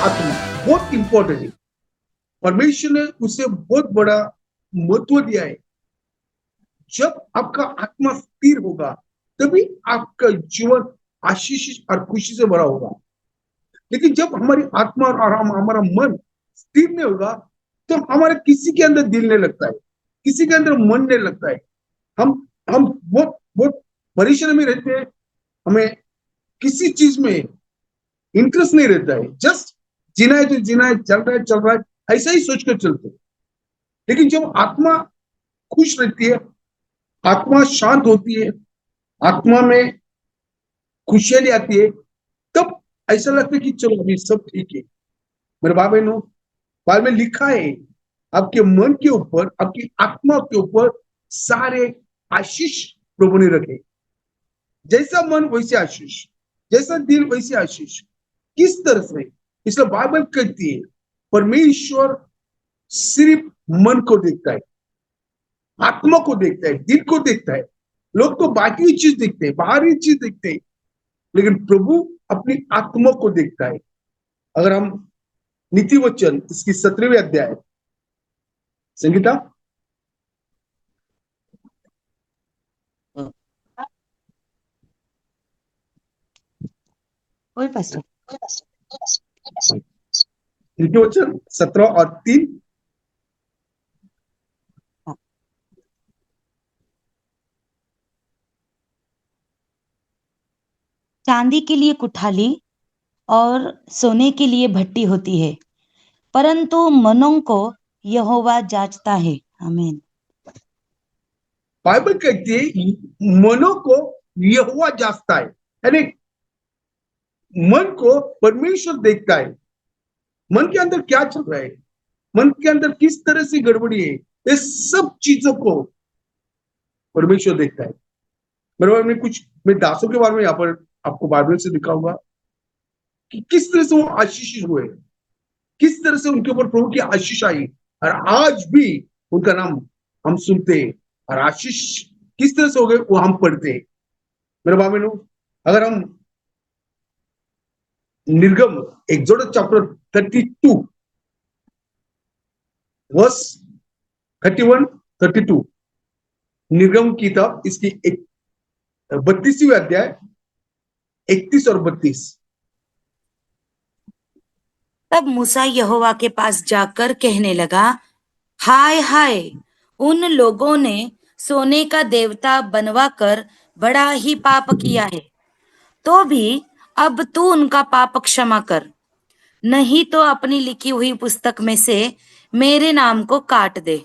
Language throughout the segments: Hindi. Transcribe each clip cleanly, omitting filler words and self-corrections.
आत्मा बहुत इंपॉर्टेंट है। परमेश्वर ने उसे बहुत बड़ा महत्व दिया है। जब आपका आत्मा स्थिर होगा तभी आपका जीवन आशीष और खुशी से भरा होगा। लेकिन जब हमारी आत्मा और हमारा मन स्थिर नहीं होगा तो हमारे किसी के अंदर दिल नहीं लगता है, किसी के अंदर मन नहीं लगता है। हम हम बहुत बहुत परेशानी में रहते हैं। हमें किसी चीज में इंटरेस्ट नहीं रहता है। जस्ट जीना है तो जीना है, चल रहा है, ऐसा ही सोचकर चलते हैं। लेकिन जब आत्मा खुश रहती है, आत्मा शांत होती है, आत्मा में खुशहाली आती है, तब ऐसा लगता है कि चलो अभी सब ठीक है। मेरे भाई बहनों, बाइबल में लिखा है आपके मन के ऊपर, आपकी आत्मा के ऊपर सारे आशीष प्रभु ने रखे। जैसा मन वैसे आशीष, जैसा दिल वैसे आशीष। किस तरह से? इसलिए बाइबल कहती है परमेश्वर सिर्फ मन को देखता है, आत्मा को देखता है, दिल को देखता है। लोग तो बाकी चीज देखते हैं, बाहरी चीज देखते हैं, लेकिन प्रभु अपनी आत्मा को देखता है। अगर हम नीति वचन इसकी 17वें अध्याय, संगीता वही पास्टर। नीति वचन 17 और 3। चांदी के लिए कुठाली और सोने के लिए भट्टी होती है, परंतु मनों को यहोवा जांचता है। आमीन। बाइबल कहती है मनों को यहोवा जांचता है, यानी मन को परमेश्वर देखता है। मन के अंदर क्या चल रहा है, मन के अंदर किस तरह से गड़बड़ी है, ये सब चीजों को परमेश्वर देखता है। मेरे बारे में कुछ, मैं दासों के बारे में यहाँ पर आपको बाइबल से दिखाऊंगा कि किस तरह से वो आशीषित हुए, किस तरह से उनके ऊपर प्रभु की आशीष आई, और आज भी उनका नाम हम सुनते हैं। और आशीष किस तरह से हो गए वो हम पढ़ते हैं। मेरे भाई बहनों, अगर हम निर्गम एक्सोडस चैप्टर 32 वर्स 31 32, निर्गम की किताब इसकी 32वीं अध्याय 31 और 32। तब मूसा यहोवा के पास जाकर कहने लगा, हाय हाय, उन लोगों ने सोने का देवता बनवाकर बड़ा ही पाप किया है। तो भी अब तू उनका पाप क्षमा कर, नहीं तो अपनी लिखी हुई पुस्तक में से मेरे नाम को काट दे।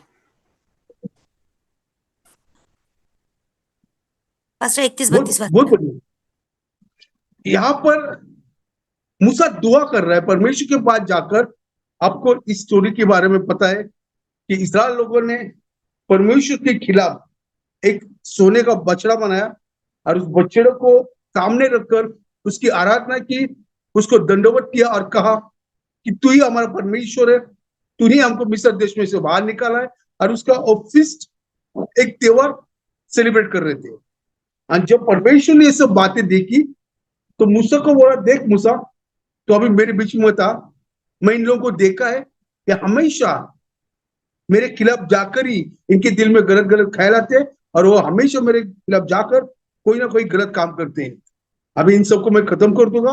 पास्टर 31-32 बहुत बढ़िया। यहाँ पर मूसा दुआ कर रहा है परमेश्वर के पास जाकर। आपको इस स्टोरी के बारे में पता है कि इस्राएल लोगों ने परमेश्वर के खिलाफ एक सोने का बछड़ा बनाया और उस बछड़े को सामने रखकर उसकी आराधना की, उसको दंडवत किया और कहा कि तू ही हमारा परमेश्वर है, तू ही हमको मिस्र देश में से बाहर निकाला है। और उसका ऑफिस्ट एक त्योहार सेलिब्रेट कर रहे थे। और जब परमेश्वर ने ये सब बातें देखी तो मूसा को बोला, देख मूसा, तो अभी मेरे बीच में था, मैं इन लोगों को देखा है कि हमेशा मेरे खिलाफ जाकर ही इनके दिल में गलत गलत ख्याल आते हैं और वो हमेशा मेरे खिलाफ जाकर कोई ना कोई गलत काम करते हैं। अभी इन सबको मैं खत्म कर दूंगा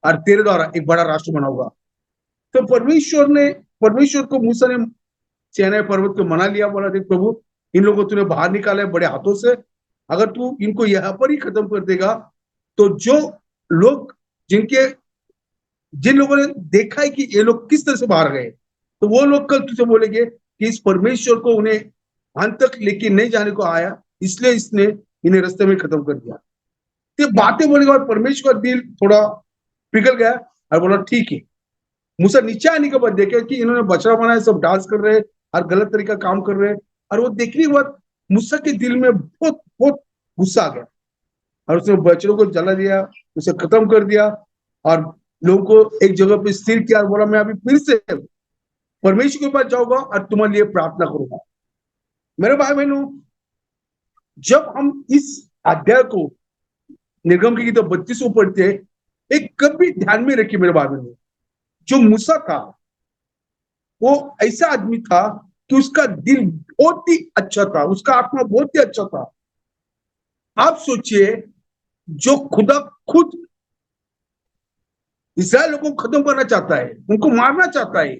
और तेरे द्वारा एक बड़ा राष्ट्र बनाऊंगा। तो परमेश्वर को मूसा ने सीनाई पर्वत को मना लिया, बोला, देख प्रभु, इन लोगों को तूने बाहर निकाला है बड़े हाथों से, अगर तू इनको यहाँ पर ही खत्म कर देगा तो जो लोग जिन लोगों ने देखा है कि ये लोग किस तरह से बाहर गए, तो वो लोग कल तुझे बोलेंगे कि इस परमेश्वर को उन्हें अंत तक लेके नहीं जाने को आया, इसलिए इसने इन्हें रास्ते में खत्म कर दिया। तो बातें बोलने के बाद परमेश्वर का दिल थोड़ा पिघल गया और बोला, ठीक है। मूसा नीचे आने के बाद देखे कि इन्होंने बछड़ा बनाया, सब डांस कर रहे हैं और गलत तरीका काम कर रहे हैं। और वो देखने के बाद मूसा के दिल में बहुत बहुत गुस्सा आ गया और उसने बछड़ों को जला दिया, उसे खत्म कर दिया और लोगों को एक जगह पे स्थिर किया और बोला, मैं अभी फिर से परमेश्वर के पास जाऊंगा और तुम्हारे लिए प्रार्थना करूंगा। मेरे भाई बहनों, जब हम इस अध्याय को निर्गम की किताब 32 पढ़ते हैं, एक कभी ध्यान में रखिए मेरे भाई बहनों, जो मूसा था वो ऐसा आदमी था कि उसका दिल बहुत ही अच्छा था, उसका आत्मा बहुत ही अच्छा था। आप सोचिए, जो खुदा खुद इसराइल लोगों को खत्म करना चाहता है, उनको मारना चाहता है,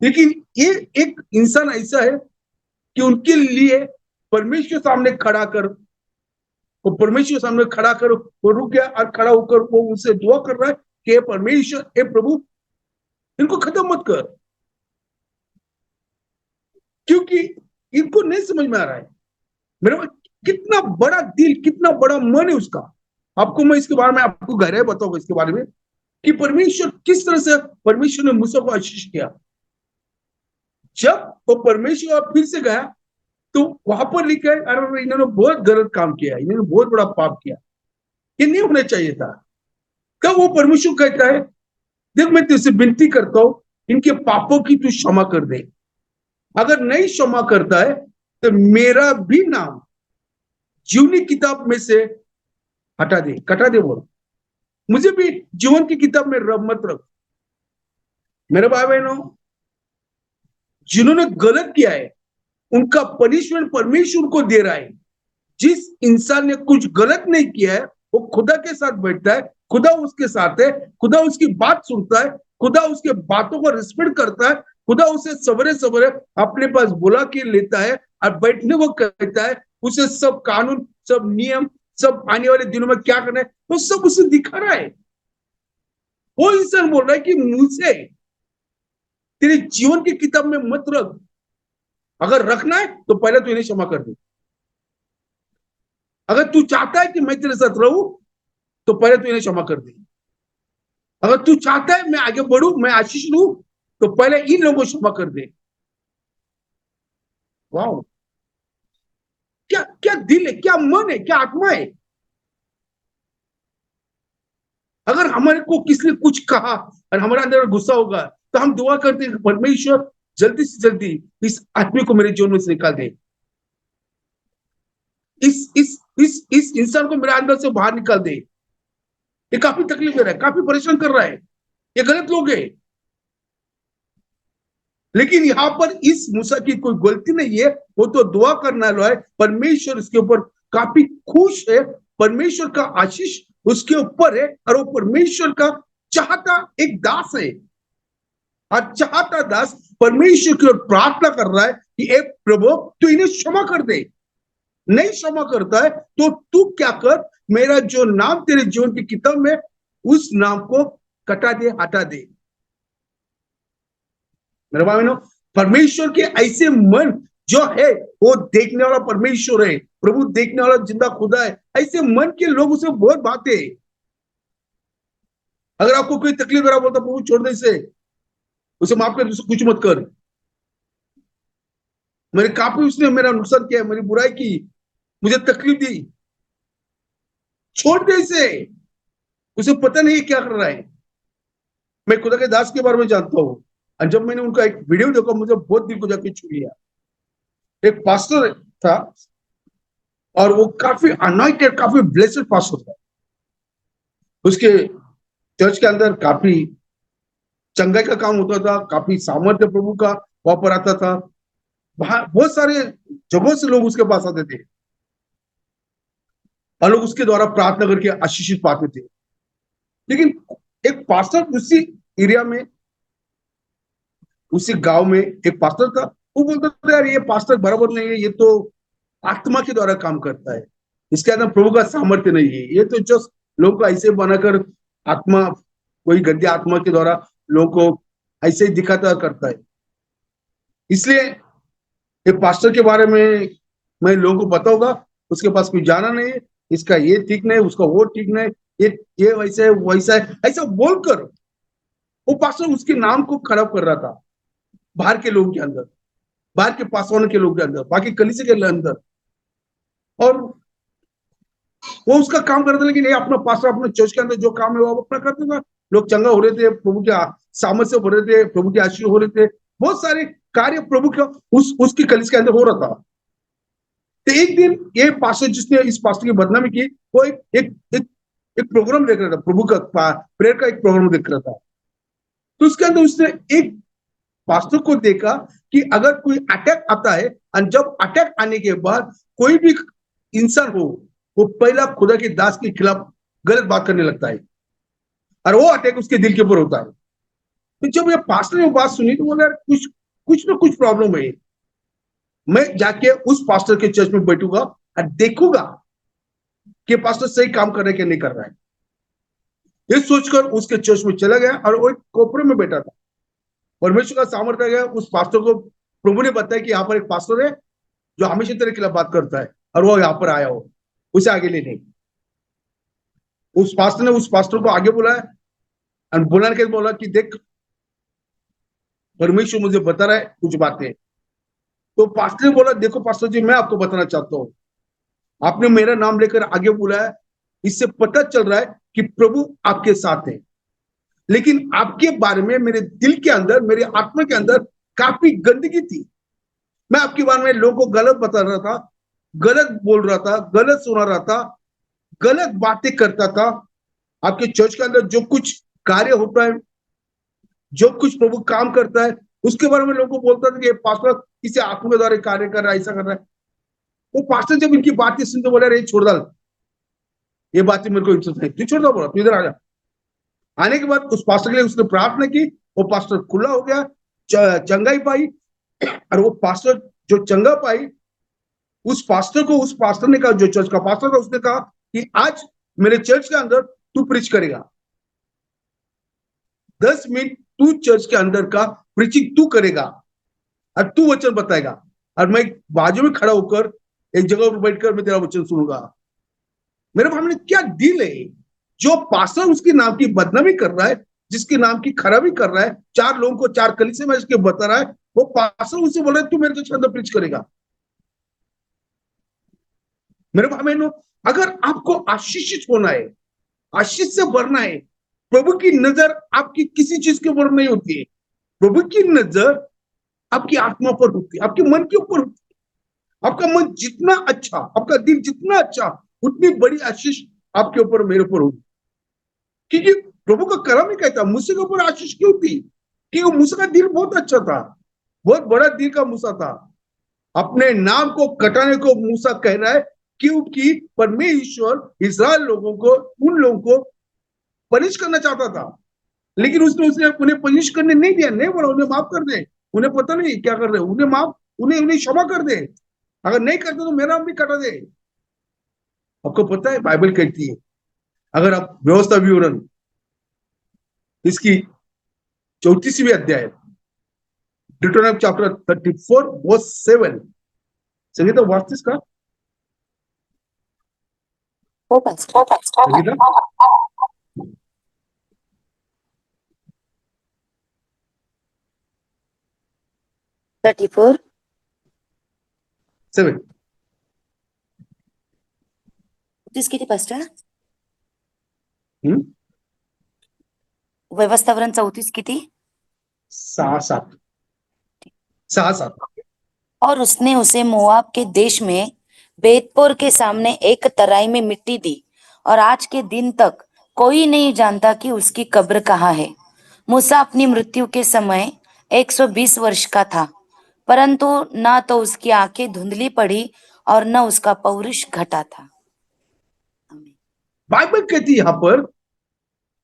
लेकिन ये एक इंसान ऐसा है कि उनके लिए परमेश्वर सामने खड़ा कर, वो परमेश्वर सामने खड़ा कर, वो रुक गया और खड़ा होकर वो उनसे दुआ कर रहा है कि हे परमेश्वर, हे प्रभु, इनको खत्म मत कर, क्योंकि इनको नहीं समझ में आ रहा है। मेरे कितना बड़ा दिल, कितना बड़ा मन है उसका। आपको मैं इसके बारे में आपको गहराई बताऊंगा इसके बारे में कि परमेश्वर किस तरह से, परमेश्वर ने मूसा को आशीष किया। जब वो परमेश्वर फिर से गया तो वहां पर लिखा है, अरे इन्होंने बहुत गलत काम किया, इन्होंने बहुत बड़ा पाप किया, ये नहीं होना चाहिए था। कब वो परमेश्वर कहता है, देख मैं तुझसे विनती करता हूं, इनके पापों की तू क्षमा कर दे। अगर नहीं क्षमा करता है तो मेरा भी नाम जीवनी किताब में से हटा दे, कटा दे, बोल, मुझे भी जीवन की किताब में मत रख। मेरे भाई बहनों, जिन्होंने गलत किया है उनका पनिशमेंट परमेश्वर को दे रहा है। जिस इंसान ने कुछ गलत नहीं किया है वो खुदा के साथ बैठता है, खुदा उसके साथ है, खुदा उसकी बात सुनता है, खुदा उसके बातों को रिस्पेक्ट करता है, खुदा उसे सवेरे सवेरे अपने पास बुला के लेता है और बैठने को कहता है, उसे सब कानून, सब नियम, सब आने वाले दिनों में क्या करना है वो सब उसे दिखा रहा है। वो इंसान बोल रहा है कि मुझे तेरे जीवन की किताब में मत रख, अगर रखना है तो पहले तो इन्हें क्षमा कर दे। अगर तू चाहता है कि मैं तेरे साथ रहूं तो पहले तो इन्हें क्षमा कर दे। अगर तू चाहता है मैं आगे बढ़ू, मैं आशीष लू, तो पहले इन लोगों को क्षमा कर दे। वाह, क्या क्या दिल है, क्या मन है, क्या आत्मा है। अगर हमारे को किसी ने कुछ कहा और हमारे अंदर गुस्सा होगा तो हम दुआ करते हैं, परमेश्वर जल्दी से जल्दी इस आदमी को मेरे जीवन में से निकाल दे, इस इंसान को मेरे अंदर से बाहर निकाल दे। ये काफी तकलीफ दे रहा है, काफी परेशान कर रहा है, ये गलत लोग है। लेकिन यहाँ पर इस मूसा की कोई गलती नहीं है, वो तो दुआ करना है, परमेश्वर इसके ऊपर काफी खुश है, परमेश्वर का आशीष उसके ऊपर है, और वो परमेश्वर का चाहता एक दास है। और चाहता दास परमेश्वर की ओर प्रार्थना कर रहा है कि ए प्रभु तू इन्हें क्षमा कर दे। नहीं क्षमा करता है तो तू क्या कर, मेरा जो नाम तेरे जीवन की किताब में, उस नाम को कटा दे, हटा दे। मेरे भाइयों, परमेश्वर के ऐसे मन जो है वो देखने वाला परमेश्वर है, प्रभु देखने वाला जिंदा खुदा है। ऐसे मन के लोग उसे बहुत भाते। अगर आपको कोई तकलीफ हो रहा, बोलता प्रभु छोड़ दे इसे, उसे माफ कर, उसे कुछ मत कर, मेरे काफी उसने मेरा नुकसान किया, मेरी बुराई की, मुझे तकलीफ दी, छोड़ दे इसे, उसे पता नहीं क्या कर रहा है। मैं खुदा के दास के बारे में जानता हूँ, और जब मैंने उनका एक वीडियो देखा मुझे बहुत दिल को जाके छू लिया। एक पास्टर था और वो काफी अनॉइंटेड, काफी ब्लेस्ड पास्टर था। उसके चर्च के अंदर काफी चंगाई का काम होता था, काफी सामर्थ्य प्रभु का वहां पर आता था, बहुत सारे जगहों से लोग उसके पास आते थे और लोग उसके द्वारा प्रार्थना करके आशीषित पाते थे। लेकिन एक पास्टर उसी एरिया में, उसी गांव में एक पास्टर था, वो बोलता था यार ये पास्टर बराबर नहीं है, ये तो आत्मा के द्वारा काम करता है, इसके अंदर प्रभु का सामर्थ्य नहीं है, ये तो जस्ट लोगों को ऐसे बनाकर आत्मा, कोई गंदी आत्मा के द्वारा लोगों को ऐसे ही दिखाता करता है। इसलिए ये पास्टर के बारे में मैं लोगों को बताऊंगा, उसके पास कोई जाना नहीं है, इसका ये ठीक नहीं, उसका वो ठीक नहीं, ये वैसा है वैसा है, ऐसा बोलकर वो पास्टर उसके नाम को खराब कर रहा था बाहर के लोगों के अंदर, बाहर के पासवान के लोग के अंदर, बाकी कलीसिया के अंदर। और वो उसका काम करता, लेकिन ये अपना पास्टर अपने चर्च के अंदर जो काम है वो अपना करता था। लोग चंगा हो रहे थे, प्रभु के सामर्थ्य से हो रहे थे, प्रभु के आशीष हो रहे थे, बहुत सारे कार्य प्रभु के उसकी कलीसिया के अंदर हो रहा था। तो एक दिन ये पास्टर जिसने इस पास्टर की बदनामी की, वो एक प्रोग्राम देख रहा था, प्रभु का प्रेयर का एक प्रोग्राम देख रहा था। तो उसके अंदर उसने एक पास्टर को देखा कि अगर कोई अटैक आता है और जब अटैक आने के बाद कोई भी इंसान हो, वो पहला खुदा के दास के खिलाफ गलत बात करने लगता है और वो अटैक उसके दिल के ऊपर होता है। तो जब ये पास्टर ने वो बात सुनी तो बोला, कुछ कुछ ना कुछ प्रॉब्लम है। मैं जाके उस पास्टर के चर्च में बैठूंगा और देखूंगा कि पास्टर सही काम कर रहा है कि नहीं कर रहा है। ये सोचकर उसके चर्च में चला गया और वो एक कोपरे में बैठा था। परमेश्वर का सामर्थ्य गया, उस पास्टर को प्रभु ने बताया कि यहाँ पर एक पास्टर है जो हमेशा तेरे खिलाफ बात करता है और वो यहाँ पर आया हो, उसे आगे ले नहीं। उस पास्टर ने उस पास्टर को आगे बुलाया और बुला के बोला कि देख, परमेश्वर मुझे बता रहा है कुछ बातें। तो पास्टर ने बोला, देखो पास्टर जी, मैं आपको बताना चाहता हूँ, आपने मेरा नाम लेकर आगे बुलाया, इससे पता चल रहा है कि प्रभु आपके साथ है। लेकिन आपके बारे में मेरे दिल के अंदर, मेरे आत्मा के अंदर काफी गंदगी थी। मैं आपके बारे में लोगों को गलत बता रहा था, गलत बोल रहा था, गलत सुना रहा था, गलत बातें करता था। आपके चर्च के अंदर जो कुछ कार्य होता है, जो कुछ प्रभु काम करता है, उसके बारे में लोगों को बोलता था कि पास्टर किसी आत्मा के द्वारा कार्य कर रहा है, ऐसा कर रहा है। वो पास्टर जब इनकी बातें सुनते बोला, रे छोड़ डाल, ये बातें मेरे को इंटरेस्ट नहीं, तू छोड़ दो, बोला तू इधर आ जा। आने के बाद उस पास्टर के लिए उसने प्रार्थना की, वो पास्टर खुला हो गया, चंगाई पाई। और वो पास्टर जो चंगा पाई, उस पास्टर ने कहा, जो चर्च का पास्टर था, उसने कहा कि आज मेरे चर्च के अंदर तू प्रीच करेगा, 10 मिनट तू चर्च के अंदर का प्रीचिंग तू करेगा और तू वचन बताएगा, और मैं बाजू में खड़ा होकर एक जगह पर बैठकर मैं तेरा वचन सुनूंगा। मेरे भाई ने क्या दिल है, जो पास्टर उसके नाम की बदनामी कर रहा है, जिसके नाम की खराबी कर रहा है, 4 लोगों को 4 कलीसिया में इसके बता रहा है, वो पास्टर उसे बोल रहा है तू मेरे चर्च के अंदर प्रीच करेगा। मेरे भाई बहनों, अगर आपको आशीषित होना है, आशीष से भरना है, प्रभु की नजर आपकी किसी चीज के ऊपर नहीं होती है। प्रभु की नजर आपकी आत्मा पर होती है, आपके मन के ऊपर होती है। आपका मन जितना अच्छा, आपका दिल जितना अच्छा, उतनी बड़ी आशीष आपके ऊपर, मेरे ऊपर होगी। क्योंकि प्रभु का कलाम ही कहता, मूसा के ऊपर आशीष क्यों थी? क्योंकि मूसा का दिल बहुत अच्छा था, बहुत बड़ा दिल का मूसा था। अपने नाम को कटाने को मूसा कह रहा है, क्योंकि परमेश्वर इस्राएल लोगों को, उन लोगों को पनिश करना चाहता था। लेकिन उसने उसने उन्हें पनिश करने नहीं दिया, नहीं बोला उन्हें माफ कर दे, उन्हें पता नहीं क्या कर रहे, उन्हें माफ, उन्हें उन्हें क्षमा कर दे, अगर नहीं करते तो मेरा नाम भी कटा दे। आपको पता है बाइबल कहती है, अगर आप व्यवस्था विवरण इसकी 34वीं अध्याय, Deuteronomy chapter 34 verse 7, संगीता वाचतेस का? हो पास्टर। संगीता 34 7 किती पास्टर? हम्म, व्यवस्थावरण 34 किती? 6-7 6-7। और उसने उसे मोआब के देश में बेतपोर के सामने एक तराई में मिट्टी दी, और आज के दिन तक कोई नहीं जानता कि उसकी कब्र कहाँ है। मूसा अपनी मृत्यु के समय 120 वर्ष का था, परंतु न तो उसकी आंखें धुंधली पड़ी और न उसका पौरुष घटा था। बाइबल कहती है यहाँ पर,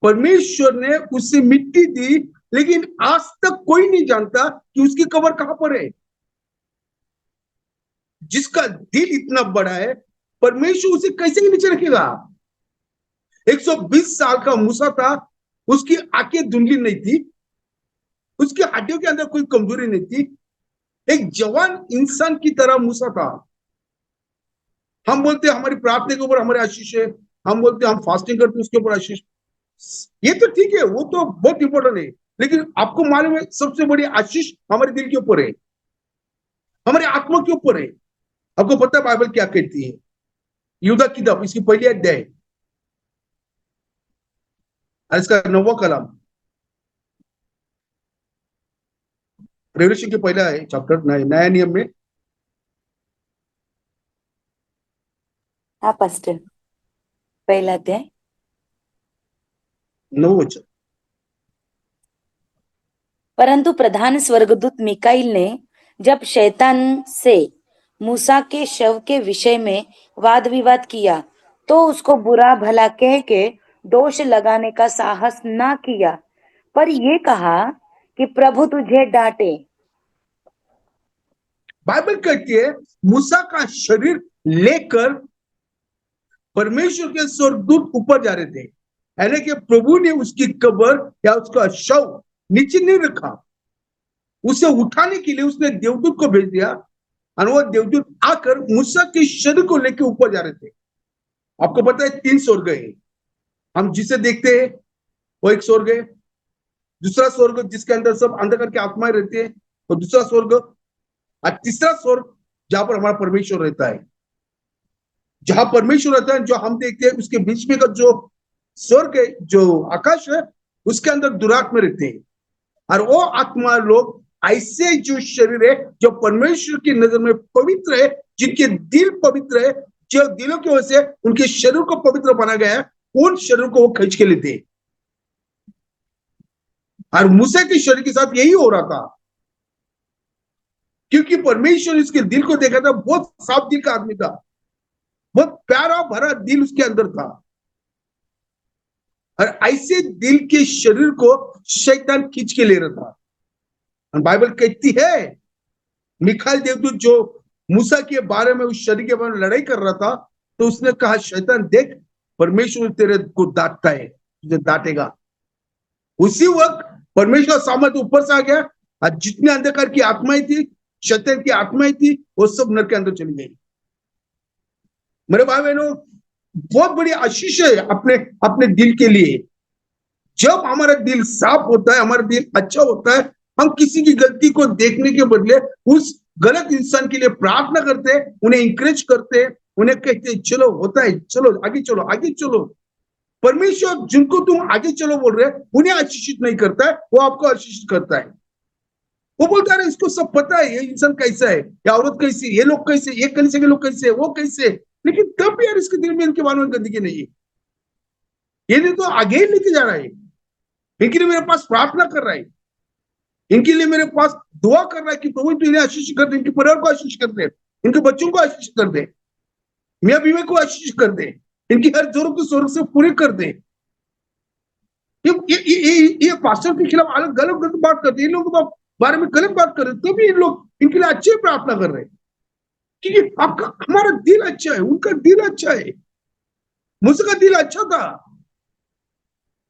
परमेश्वर ने उसे मिट्टी दी, लेकिन आज तक कोई नहीं जानता कि उसकी कब्र कहां पर है। जिसका दिल इतना बड़ा है, परमेश्वर उसे कैसे नीचे रखेगा? 120 साल का मूसा था, उसकी आंखें धुंधली नहीं थी, उसकी हड्डियों के अंदर कोई कमजोरी नहीं थी, एक जवान इंसान की तरह मूसा था। हम बोलते हैं हमारी प्रार्थना के ऊपर हमारे आशीष है, हम बोलते हैं हम फास्टिंग करते हैं उसके ऊपर आशीष, ये तो ठीक है, वो तो बहुत इंपॉर्टेंट है। लेकिन आपको मालूम है सबसे बड़ी आशीष हमारे दिल के ऊपर है, हमारे आत्मा के ऊपर है। आपको पता है बाइबल क्या कहती है? यूदा की किताब इसकी पहली अध्याय और इसका 9वां कलाम, रेवल्यूशन के पहला है चैप्टर, नया नियम में हाँ पास्टर, पहला अध्याय 9 वचन। परंतु प्रधान स्वर्गदूत मिकाइल ने जब शैतान से मूसा के शव के विषय में वाद विवाद किया तो उसको बुरा भला कह के दोष लगाने का साहस ना किया, पर ये कहा कि प्रभु तुझे डांटे। बाइबल कहती है मूसा का शरीर लेकर परमेश्वर के स्वर्गदूत ऊपर जा रहे थे, यानी कि प्रभु ने उसकी कब्र या उसका शव नीचे नहीं रखा, उसे उठाने के लिए उसने देवदूत को भेज दिया और वो देवदूत आकर मूसा के शरीर को लेकर ऊपर जा रहे थे। आपको पता है 3 स्वर्ग है, हम जिसे देखते हैं वो एक स्वर्ग है, दूसरा स्वर्ग जिसके अंदर सब अंधकार की आत्माएं रहती है, और दूसरा स्वर्ग, और तीसरा स्वर्ग जहां पर हमारा परमेश्वर रहता है। जहां परमेश्वर रहता है जो हम देखते हैं उसके बीच में का जो स्वर्ग है, जो आकाश है, उसके अंदर दुरात्मा रहते हैं, और वो आत्मा लोग ऐसे जो शरीर है जो परमेश्वर की नजर में पवित्र है, जिनके दिल पवित्र है, जो दिलों की वजह से उनके शरीर को पवित्र बना गया है, उन शरीर को वो खींच के लेते हैं। और मूसा के शरीर के साथ यही हो रहा था, क्योंकि परमेश्वर इसके दिल को देखा था, बहुत साफ दिल का आदमी था, बहुत प्यारा भरा दिल उसके अंदर था, और ऐसे दिल के शरीर को शैतान खींच के ले रहा था। और बाइबल कहती है मिकाइल देवदूत जो मूसा के बारे में उस शरीर के बारे में लड़ाई कर रहा था, तो उसने कहा शैतान देख, परमेश्वर तेरे को डांटता है, तुझे डांटेगा। उसी वक्त परमेश्वर सामर्थ्य ऊपर से आ गया, और जितने अंधकार की आत्माएं थी, शैतान की आत्माएं थी, वो सब नरक के अंदर चली गई। मेरे भाई बहनों, बहुत बड़ी आशीष है अपने अपने दिल के लिए। जब हमारा दिल साफ होता है, हमारा दिल अच्छा होता है, हम किसी की गलती को देखने के बदले उस गलत इंसान के लिए प्रार्थना करते हैं, उन्हें इंकरेज करते हैं, उन्हें कहते हैं चलो होता है, चलो आगे चलो आगे चलो। परमेश्वर जिनको तुम आगे चलो बोल रहे हैं उन्हें आशीषित नहीं करता है, वो आपको आशीषित करता है। वो बोलता है इसको सब पता है, ये इंसान कैसा है, ये औरत कैसी है, ये लोग कैसे, ये कलीसिया के लोग कैसे है, वो कैसे, लेकिन तब भी यार इसके दिल में इनके बारे में गंदगी नहीं है, ये नहीं तो आगे ही लेके जा रहा है, इनके लिए मेरे पास प्रार्थना कर रहा है, इनके लिए मेरे पास दुआ कर रहा है कि प्रभु तू इन्हें आशीष कर दे, इनके परिवार को आशीष कर दे, इनके बच्चों को आशीष कर दे, मियां बीवी को आशीष कर दे, इनकी हर जरूरत को स्वर्ग से पूरी कर दे। ये पास्टर के खिलाफ अलग गलत बात करते हैं, इन लोगों के बारे में गलत बात कर रहे, तो भी इन लोग इनके लिए अच्छी प्रार्थना कर रहे हैं, क्योंकि आपका हमारा दिल अच्छा है, उनका दिल अच्छा है। मूसा का दिल अच्छा था,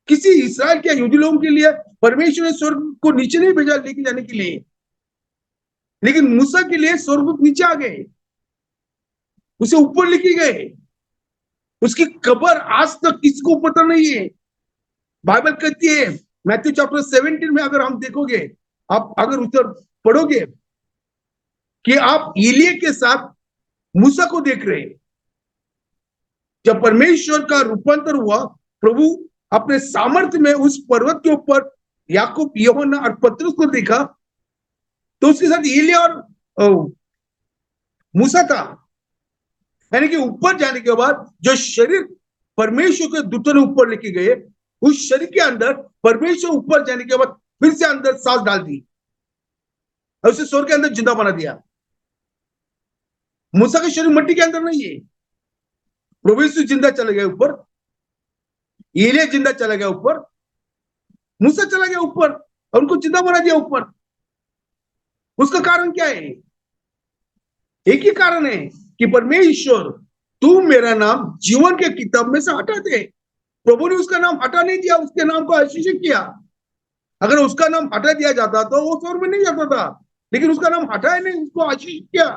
किसी इस्राएल के यहूदी लोगों के लिए परमेश्वर ने स्वर्ग को नीचे नहीं भेजा लेके जाने के लिए, लेकिन मूसा के लिए स्वर्गदूत नीचे आ गए, उसे ऊपर लेके गए। उसकी कब्र आज तक किसी को पता नहीं है। बाइबल कहती है मैथ्यू चैप्टर 17 में अगर हम देखोगे, आप अगर उधर पढ़ोगे कि आप एलिया के साथ मूसा को देख रहे हैं। जब परमेश्वर का रूपांतर हुआ, प्रभु अपने सामर्थ्य में उस पर्वत के ऊपर याकूब, यूहन्ना और पतरस को देखा, तो उसके साथ एलिया और मूसा था। यानी कि ऊपर जाने के बाद जो शरीर परमेश्वर के दूतों ने ऊपर लेके गए, उस शरीर के अंदर परमेश्वर ऊपर जाने के बाद फिर से अंदर सांस डाल दी और उसे स्वर्ग के अंदर जिंदा बना दिया। मूसा का शरीर मिट्टी के अंदर नहीं है, प्रभु यीशु जिंदा चले गए ऊपर, एलिया जिंदा चला गया ऊपर, मूसा चला गया ऊपर और उनको जिंदा बना दिया ऊपर। उसका कारण क्या है? एक ही कारण है कि परमेश्वर तू मेरा नाम जीवन के किताब में से हटा दे। प्रभु ने उसका नाम हटा नहीं दिया, उसके नाम को आशीषित किया। अगर उसका नाम हटा दिया जाता तो वो स्वर्ग में नहीं जाता था, लेकिन उसका नाम हटाया नहीं, उसको आशीष किया,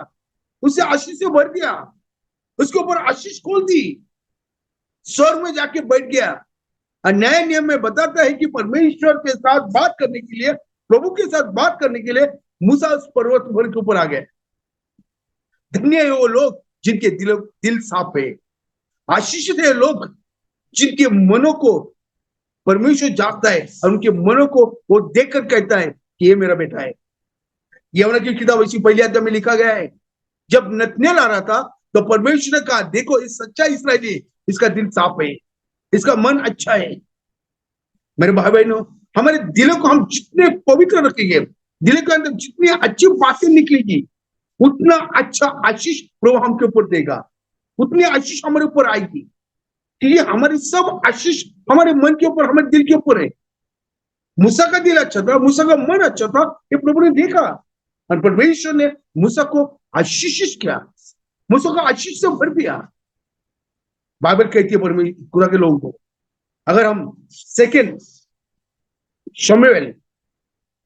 उसे आशीष से भर दिया, उसके ऊपर आशीष खोल दी, स्वर्ग में जाके बैठ गया। और नए नियम में बताता है कि परमेश्वर के साथ बात करने के लिए, प्रभु के साथ बात करने के लिए मूसा उस पर्वत के ऊपर आ गए। धन्य है वो लोग जिनके दिल साफ है, आशीषित है लोग जिनके मनों को परमेश्वर जानता है और उनके मनों को वो देखकर कहता है कि ये मेरा बेटा है। यहोना की किताब इसी पहले अध्याय में लिखा गया है, जब नतनेल आ रहा था तो परमेश्वर ने कहा देखो ये सच्चा इस्राएली, इसका दिल साफ है, इसका मन अच्छा है। मेरे भाई बहनों, हमारे दिलों को हम जितने पवित्र रखेंगे, दिल के अंदर जितनी अच्छी बातें निकलेगी, उतना अच्छा आशीष प्रभु हमके ऊपर देगा, उतनी आशीष हमारे ऊपर आएगी। क्योंकि हमारी सब आशीष हमारे मन के ऊपर, हमारे दिल के ऊपर है। मूसा का दिल अच्छा था, मूसा का मन अच्छा था, ये प्रभु ने देखा और परमेश्वर ने मूसा को आशीष किया, मूसा को आशीष से भर दिया। बाइबल कहती है परमेश्वर के लोगों को, अगर हम सेकेंड शमूएल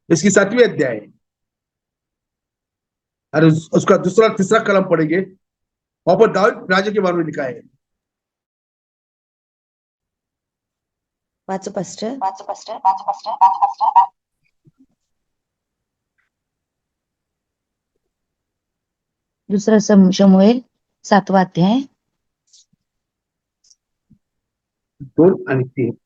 इसकी 7वीं अध्याय और उसका दूसरा तीसरा कलम पढ़ेंगे, वहां पर दाऊद राजा के बारे में लिखा है। वाचो पास्टर। दूसरा शमूएल 7वां अध्याय 2 और 3।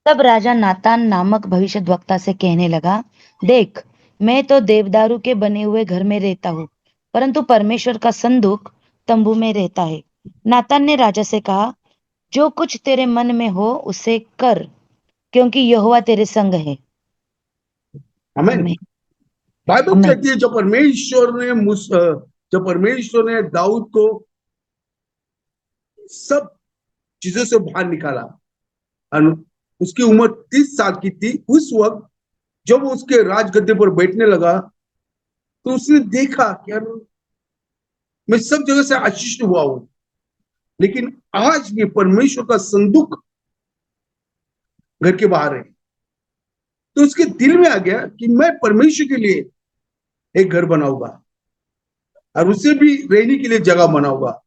तब राजा नातान नामक भविष्यद्वक्ता से कहने लगा, देख, मैं तो देवदारू के बने हुए घर में रहता हूँ, परंतु परमेश्वर का संदूक तंबू में रहता है। नातान ने राजा से कहा, जो कुछ तेरे मन में हो उसे कर, क्योंकि यहोवा तेरे संग है। आमीन। आमीन। बाइबल आमीन। कहती है जब परमेश्वर ने दाऊद को सब चीजों से बाहर निकाला और उसकी उम्र 30 साल की थी, उस वक्त जब वो उसके राजगद्दे पर बैठने लगा तो उसने देखा कि यार मैं सब जगह से आशीष हुआ हूं, लेकिन आज भी परमेश्वर का संदूक घर के बाहर है। तो उसके दिल में आ गया कि मैं परमेश्वर के लिए एक घर बनाऊंगा और उसे भी रहने के लिए जगह बनाऊंगा।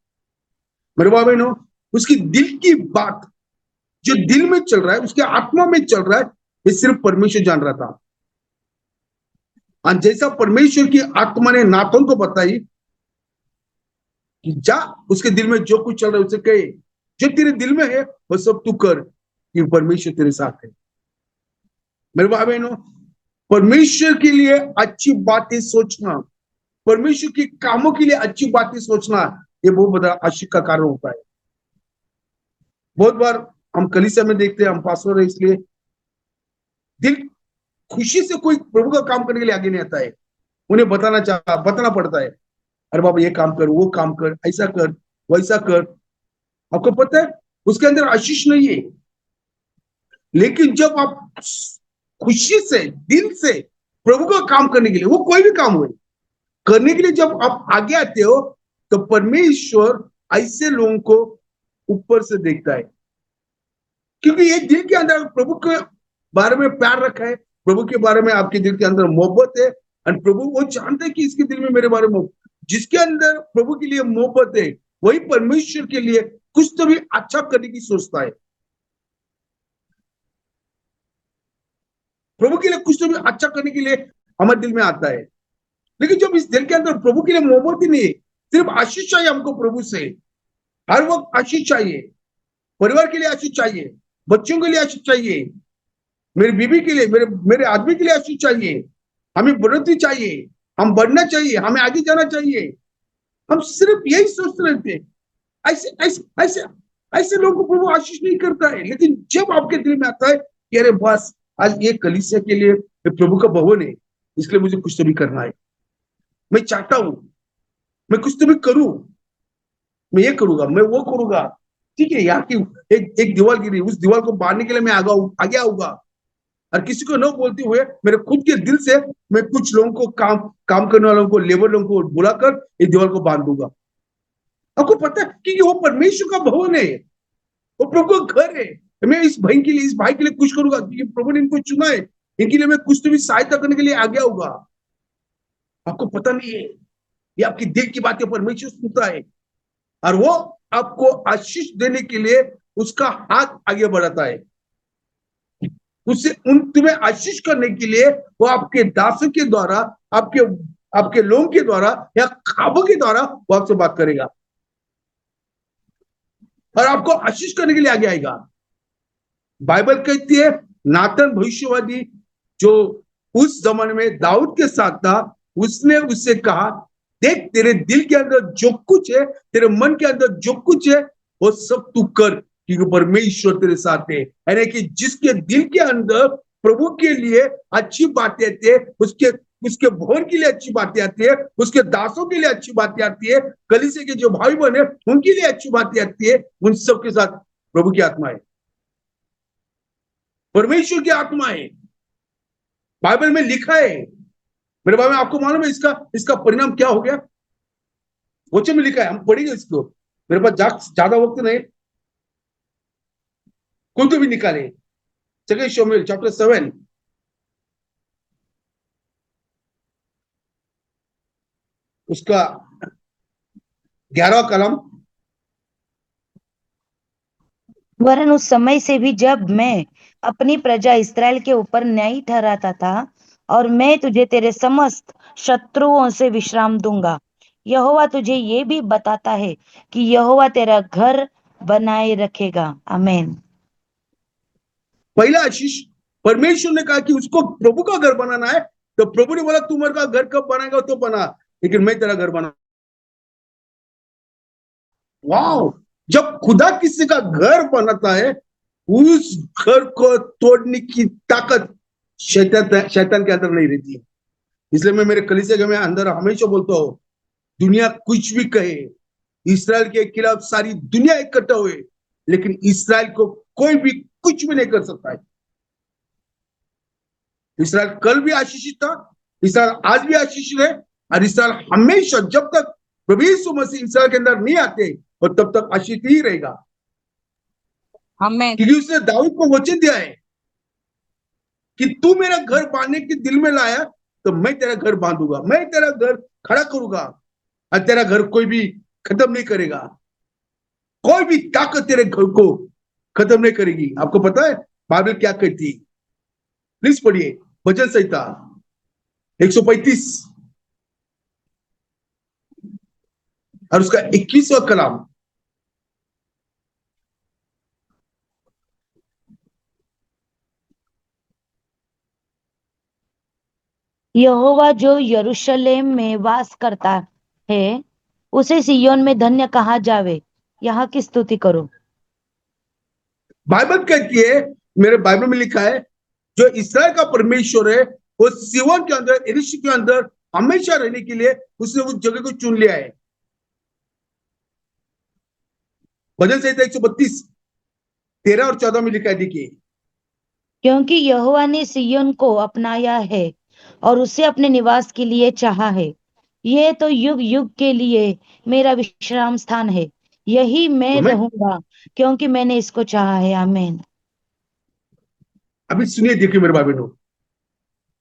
मेरे भाई बहनों, उसकी दिल की बात जो दिल में चल रहा है, उसके आत्मा में चल रहा है, ये सिर्फ परमेश्वर जान रहा था। और जैसा परमेश्वर की आत्मा ने नातान को बताई कि जा, उसके दिल में जो कुछ चल रहा है उसे कहे, जो तेरे दिल में है वो सब तू कर, कि परमेश्वर तेरे साथ है। मेरे भाई बहनों, परमेश्वर के लिए अच्छी बातें सोचना, परमेश्वर के कामों के लिए अच्छी बातें सोचना, ये बहुत बड़ा आशीष का कारण होता है। बहुत बार हम कलीसिया में देखते हैं, हम पास्टर है इसलिए दिल खुशी से कोई प्रभु का काम करने के लिए आगे नहीं आता है, उन्हें बताना पड़ता है, अरे बाबा ये काम कर, वो काम कर, ऐसा कर, वैसा कर। आपको पता है उसके अंदर आशीष नहीं है। लेकिन जब आप खुशी से दिल से प्रभु का काम करने के लिए, वो कोई भी काम हो करने के लिए जब आप आगे आते हो, तो परमेश्वर ऐसे लोगों को ऊपर से देखता है, क्योंकि ये दिल के अंदर प्रभु के बारे में प्यार रखा है, प्रभु के बारे में आपके दिल के अंदर मोहब्बत है, और प्रभु वो जानते हैं कि इसके दिल में मेरे बारे में, जिसके अंदर प्रभु के लिए मोहब्बत है वही परमेश्वर के लिए कुछ तो भी अच्छा करने की सोचता है, प्रभु के लिए कुछ तो भी अच्छा करने के लिए हमारे दिल में आता है। लेकिन जब इस दिल के अंदर प्रभु के लिए मोहब्बत ही नहीं है, सिर्फ आशीष चाहिए हमको प्रभु से, हर वक्त आशीष चाहिए, परिवार के लिए आशीष चाहिए, बच्चों के लिए आशीष चाहिए, मेरी बीवी के लिए, मेरे आदमी के लिए आशीष चाहिए, हमें बढ़ोतरी चाहिए, हम बढ़ना चाहिए, हमें आगे जाना चाहिए, हम सिर्फ यही सोचते रहते हैं। ऐसे ऐसे ऐसे ऐसे लोगों को प्रभु आशीष नहीं करता है। लेकिन जब आपके दिल में आता है कि अरे बस आज ये कलीसिया के लिए प्रभु का भवन है, इसलिए मुझे कुछ तो भी करना है, मैं चाहता हूं मैं कुछ तो भी करूं, मैं ये करूंगा, मैं वो करूंगा, ठीक है यार कि एक दीवार गिरी, उस दीवार को बांधने के लिए मैं आगे आऊंगा, और किसी को न बोलते हुए मेरे खुद के दिल से मैं कुछ लोगों को काम करने वालों को, लेबर लोगों को बुलाकर इस दीवार को बांध दूंगा। आपको पता है कि वो परमेश्वर का भवन है, वो प्रभु का घर है। मैं इस भाई के लिए, इस भाई के लिए कुछ करूंगा क्योंकि प्रभु ने इनको चुना है, इनके लिए मैं कुछ तो भी सहायता करने के लिए आगे आऊंगा। आपको पता नहीं है, ये आपकी दिल की बातें परमेश्वर सुनता है, और वो आपको आशीष देने के लिए उसका हाथ आगे बढ़ाता है, उससे तुम्हें आशीष करने के लिए वो आपके दासों के द्वारा, आपके लोगों के द्वारा या खाबों के द्वारा वो आपसे बात करेगा और आपको आशीष करने के लिए आगे आएगा। बाइबल कहती है नातान भविष्यवादी जो उस जमाने में दाऊद के साथ था, उसने उससे कहा, देख तेरे दिल के अंदर जो कुछ है, तेरे मन के अंदर जो कुछ है, वो सब तू कर, क्योंकि परमेश्वर तेरे साथ है। यानी कि जिसके दिल के अंदर प्रभु के लिए अच्छी बातें आती है, उसके उसके भवन के लिए अच्छी बातें आती है, उसके दासों के लिए अच्छी बातें आती है, कलीसिया के जो भाई बहन है उनके लिए अच्छी बातें आती है, उन सबके साथ प्रभु की आत्मा है, परमेश्वर की आत्मा है। बाइबल में लिखा है। मेरे भाई में आपको मालूम है इसका इसका परिणाम क्या हो गया? वचन में लिखा है, हम पढ़ेंगे इसको। मेरे पास ज्यादा वक्त नहीं, कोई तो भी निकाले। सेकंड शमूएल चैप्टर 7 उसका 11वां कलम। वरन उस समय से भी जब मैं अपनी प्रजा इस्राएल के ऊपर न्यायी ठहराता था, और मैं तुझे तेरे समस्त शत्रुओं से विश्राम दूंगा। यहोवा तुझे ये भी बताता है कि यहोवा तेरा घर बनाए रखेगा। आमीन। पहला आशीष, परमेश्वर ने कहा कि उसको प्रभु का घर बनाना है, तो प्रभु ने बोला तुम्हारा घर कब बनाएगा तो बना, लेकिन मैं तेरा घर बना। वाह! जब खुदा किसी का घर बनाता है, उस घर को तोड़ने की ताकत शैतान के अंदर नहीं रहती है। इसलिए मैं मेरे कलीसिया के में अंदर हमेशा बोलता हूं, दुनिया कुछ भी कहे, इसराइल के खिलाफ सारी दुनिया इकट्ठा हुए, लेकिन इसराइल को कोई भी कुछ भी नहीं कर सकता है। इसराइल कल भी आशीषित था, इसराइल आज भी आशीषित है, और इसराइल हमेशा जब तक प्रभु यीशु मसीह इसराइल के अंदर नहीं आते और तब तक आशीषित ही रहेगा। आमीन। क्योंकि उसने दाऊद को वचन दिया है कि तू मेरा घर बांधने के दिल में लाया तो मैं तेरा घर बांधूंगा, मैं तेरा घर खड़ा करूंगा, और तेरा घर कोई भी खत्म नहीं करेगा, कोई भी ताकत तेरे घर को खत्म नहीं करेगी। आपको पता है बाइबल क्या कहती है? प्लीज पढ़िए भजन संहिता 135 और उसका 21वां कलाम। यहोवा जो यरूशलेम में वास करता है, उसे सिय्योन में धन्य कहा जावे। यहाँ की स्तुति करो। बाइबल कहती है, मेरे बाइबल में लिखा है, जो इसराइल का परमेश्वर है वो सिय्योन के अंदर, यरूशलेम के अंदर हमेशा रहने के लिए उसने उस जगह को चुन लिया है। भजन संहिता 132 13 और 14 में लिखा है, देखिए। क्योंकि यहोवा ने सिय्योन को अपनाया है और उसे अपने निवास के लिए चाहा है। ये तो युग युग के लिए मेरा विश्राम स्थान है, यही मैं आमीन। रहूंगा, क्योंकि मैंने इसको चाहा है। आमीन। अभी सुनिए, देखिए मेरे भाई बहनों,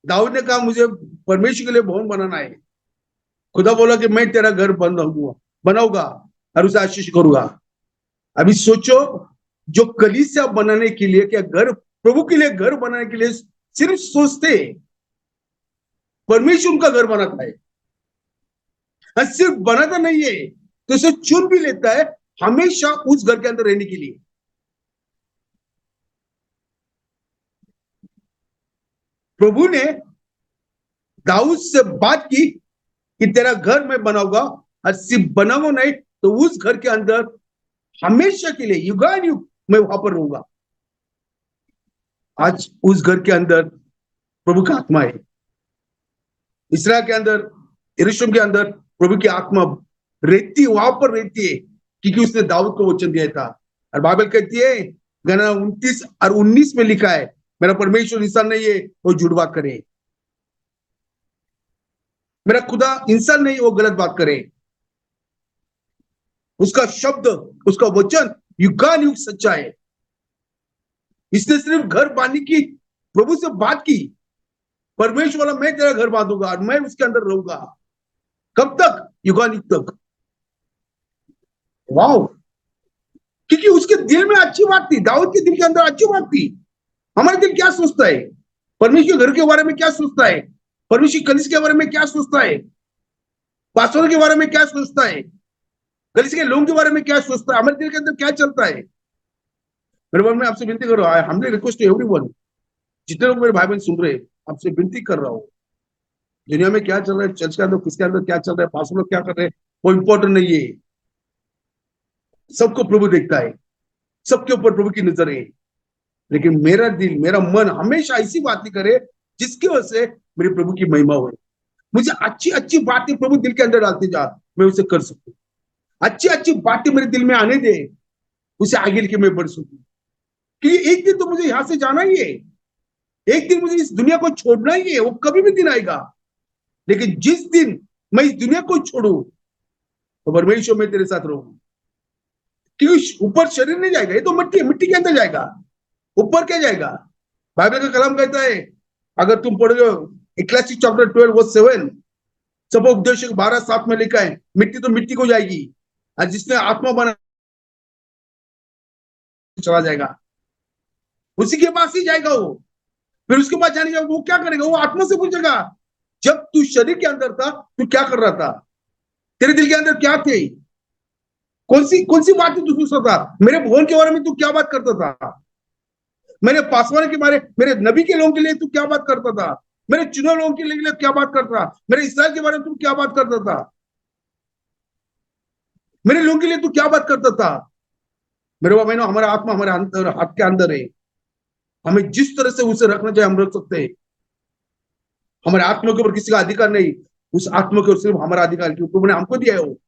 दाऊद ने कहा मुझे परमेश्वर के लिए भवन बनाना है। खुदा बोला कि मैं तेरा घर बनाऊंगा और उसे आशीष करूंगा। अभी सोचो, जो कलीसिया बनाने के लिए, क्या घर प्रभु के लिए घर बनाने के लिए सिर्फ सोचते हैं, परमेश्वर उनका घर बनाता है, और सिर्फ बनाता नहीं है तो उसे चुन भी लेता है हमेशा उस घर के अंदर रहने के लिए। प्रभु ने दाऊद से बात की कि तेरा घर मैं बनाऊंगा, और सिर्फ बनाऊंगा नहीं तो उस घर के अंदर हमेशा के लिए युगानुयुग मैं वहां पर रहूंगा। आज उस घर के अंदर प्रभु की आत्मा है। इसराइल के अंदर, यरूशलेम के अंदर प्रभु की आत्मा रहती, वहां पर रहती है, क्योंकि उसने दाऊद को वचन दिया था। और बाइबल कहती है, गणना 29 और 19 में लिखा है, मेरा परमेश्वर इंसान नहीं है वो झूठ बात करे, मेरा खुदा इंसान नहीं वो गलत बात करे। उसका शब्द, उसका वचन युगानुयुग सच्चा है। इसने सिर्फ घर बांधने की प्रभु से बात की। परमेश्वर बोला मैं तेरा घर बांधूंगा और मैं उसके अंदर रहूंगा। कब तक? युगानुयुग तक। वाह! क्योंकि उसके दिल में अच्छी बात थी, दाऊद के दिल के अंदर अच्छी बात थी। हमारे दिल क्या सोचता है? परमेश्वर घर के बारे में क्या सोचता है? परमेश्वर कलीसिया के बारे में क्या सोचता है? पास्टरों के बारे में क्या सोचता है? कलीसिया के लोगों के बारे में क्या सोचता है? हमारे दिल के अंदर क्या चलता है? मेरे मन में आपसे विनती कर रहा है, हमने रिक्वेस्ट टू एवरीवन, जितने लोग मेरे भाई बहन सुन रहे हैं, आपसे विनती कर रहा हूं, दुनिया में क्या चल रहा है, चर्च के अंदर किसके अंदर क्या चल रहा है, पास्टर लोग क्या कर रहे हैं, वो इंपॉर्टेंट नहीं है। सबको प्रभु देखता है, सबके ऊपर प्रभु की नजर है, लेकिन मेरा दिल, मेरा मन हमेशा ऐसी बातें करे जिसकी वजह से मेरे प्रभु की महिमा हो। मुझे अच्छी अच्छी बातें प्रभु दिल के अंदर डालते जा, मैं उसे कर सकूं। अच्छी अच्छी बातें मेरे दिल में आने दे, उसे आगे लेके मैं बढ़ सकूं। क्योंकि एक दिन तो मुझे यहां से जाना ही है, एक दिन मुझे इस दुनिया को छोड़ना ही है, वो कभी भी दिन आएगा। लेकिन जिस दिन मैं इस दुनिया को छोड़ू तो परमेश्वर मैं तेरे साथ रहूंगा। क्योंकि ऊपर शरीर नहीं जाएगा, ये तो मिट्टी, मिट्टी के अंदर जाएगा, ऊपर क्या जाएगा। बाइबल का कलाम कहता है, अगर तुम पढ़ो इक्लेसियास चैप्टर 12 वर्स 7, सब उपदेश 12:7 में लिखा है, मिट्टी तो मिट्टी को जाएगी और जिसने आत्मा बना चला जाएगा, उसी के पास ही जाएगा वो। फिर उसके बाद जाने वो क्या करेगा, वो आत्मा से पूछेगा, जब तू शरीर के अंदर था तू क्या कर रहा था, तेरे दिल के अंदर क्या थे, कौन सी बातें तू सोचता था, मेरे भवन के बारे में तू क्या बात करता था, मेरे पासवान के बारे, मेरे नबी के लोगों के लिए तू क्या बात करता था, मेरे चुने लोगों के लिए क्या बात करता था, मेरे इस्राएल के बारे में तू क्या बात करता था, मेरे लोगों के लिए तू क्या बात करता था। मेरे बहनों, हमारा आत्मा हमारे अंदर, हाथ के अंदर है। हमें जिस तरह से उसे रखना चाहिए हम रख सकते हैं। हमारे आत्मा के ऊपर किसी का अधिकार नहीं, उस आत्मा के ऊपर सिर्फ हमारा अधिकार, क्योंकि प्रभु ने हमको दिया है वो।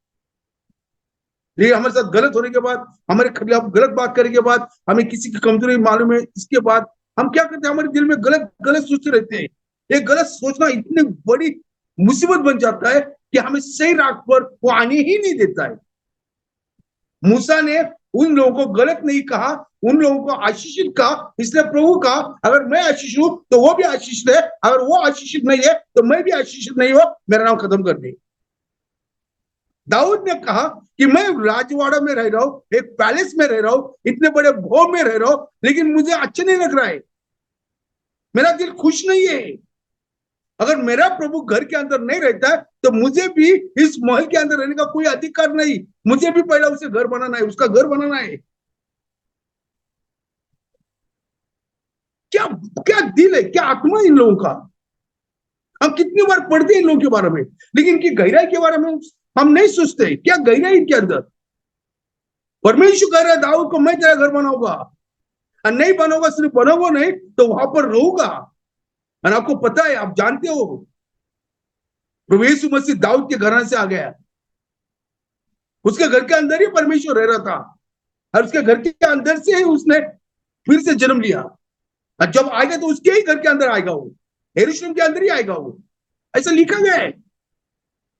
लेकिन हमारे साथ गलत होने के बाद, हमारे खिलाफ गलत बात करने के बाद, हमें किसी की कमजोरी मालूम है, इसके बाद हम क्या करते हैं, हमारे दिल में गलत गलत सोचते रहते हैं। ये गलत सोचना इतनी बड़ी मुसीबत बन जाता है कि हमें सही राह पर वो आने ही नहीं देता है। मूसा ने उन लोगों को गलत नहीं कहा, उन लोगों को आशीषित कहा, इसलिए प्रभु कहा अगर मैं आशीष हूं तो वो भी आशीषित है, अगर वो आशीषित नहीं है तो मैं भी आशीषित नहीं हूं, मेरा नाम खत्म कर दे। दाऊद ने कहा कि मैं राजवाड़ा में रह रहा हूं, एक पैलेस में रह रहा हूं, इतने बड़े भवन में रह रहा हूं, लेकिन मुझे अच्छा नहीं लग रहा है, मेरा दिल खुश नहीं है। अगर मेरा प्रभु घर के अंदर नहीं रहता है तो मुझे भी इस महल के अंदर रहने का कोई अधिकार नहीं, मुझे भी पहले उसे घर बनाना है, उसका घर बनाना है। क्या क्या दिल है, क्या आत्मा इन लोगों का। हम कितनी बार पढ़ते हैं इन लोगों के बारे में, लेकिन इनकी गहराई के बारे में हम नहीं सोचते। क्या गहराई इनके अंदर। परमेश्वर कह रहा है दाऊद को, मैं तेरा घर बनाऊंगा, और नहीं बनाऊंगा, सिर्फ बनाऊंगा नहीं तो वहां पर रहूंगा। और आपको पता है, आप जानते हो, प्रभु यीशु मसीह दाऊद के घराने से आ गया, उसके घर के अंदर ही परमेश्वर रह रहा था, और उसके घर के अंदर से ही उसने फिर से जन्म लिया। और जब आएगा तो उसके ही घर के अंदर आएगा, वो यरूशलेम के अंदर ही आएगा वो, ऐसा लिखा गया है।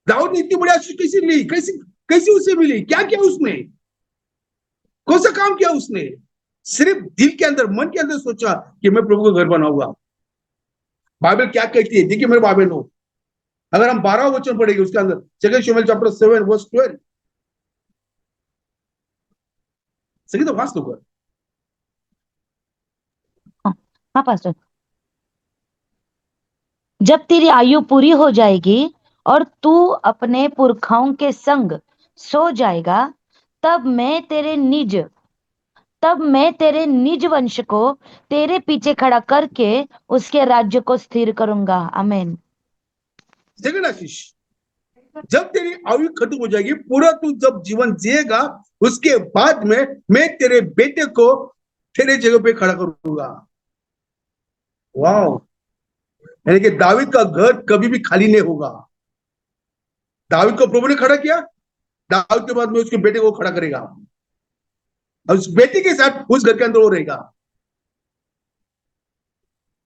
दाऊद ने इतनी बड़ी आशीष कैसे ली, कैसे कैसे उसे मिली, क्या किया उसने, कौन सा काम किया उसने। सिर्फ दिल के अंदर, मन के अंदर सोचा कि मैं प्रभु का घर बनाऊंगा। बाइबल क्या कहती है, देखिए मेरे बाइबल हो, अगर हम 12 वचन पढ़ेंगे उसके अंदर, 2 शमूएल चैप्टर 7 वर्स 12, सही तो वास्तव कर। हाँ पास्टर। जब तेरी आयु पूरी हो जाएगी और तू अपने पुरखाओं के संग सो जाएगा, तब मैं तेरे निज वंश को तेरे पीछे खड़ा करके उसके राज्य को स्थिर करूंगा। आमीन। सेकंड आशीष, जब तेरी आयु खत्म हो जाएगी, पूरा तू जब जीवन जिएगा, उसके बाद में मैं तेरे बेटे को तेरे जगह पे खड़ा करूंगा। वाह, यानी कि दावीद का घर कभी भी खाली नहीं होगा। दावीद को प्रभु ने खड़ा किया, दाऊद के बाद में उसके बेटे को खड़ा करेगा, और उस बेटे के साथ उस घर के अंदर वो रहेगा।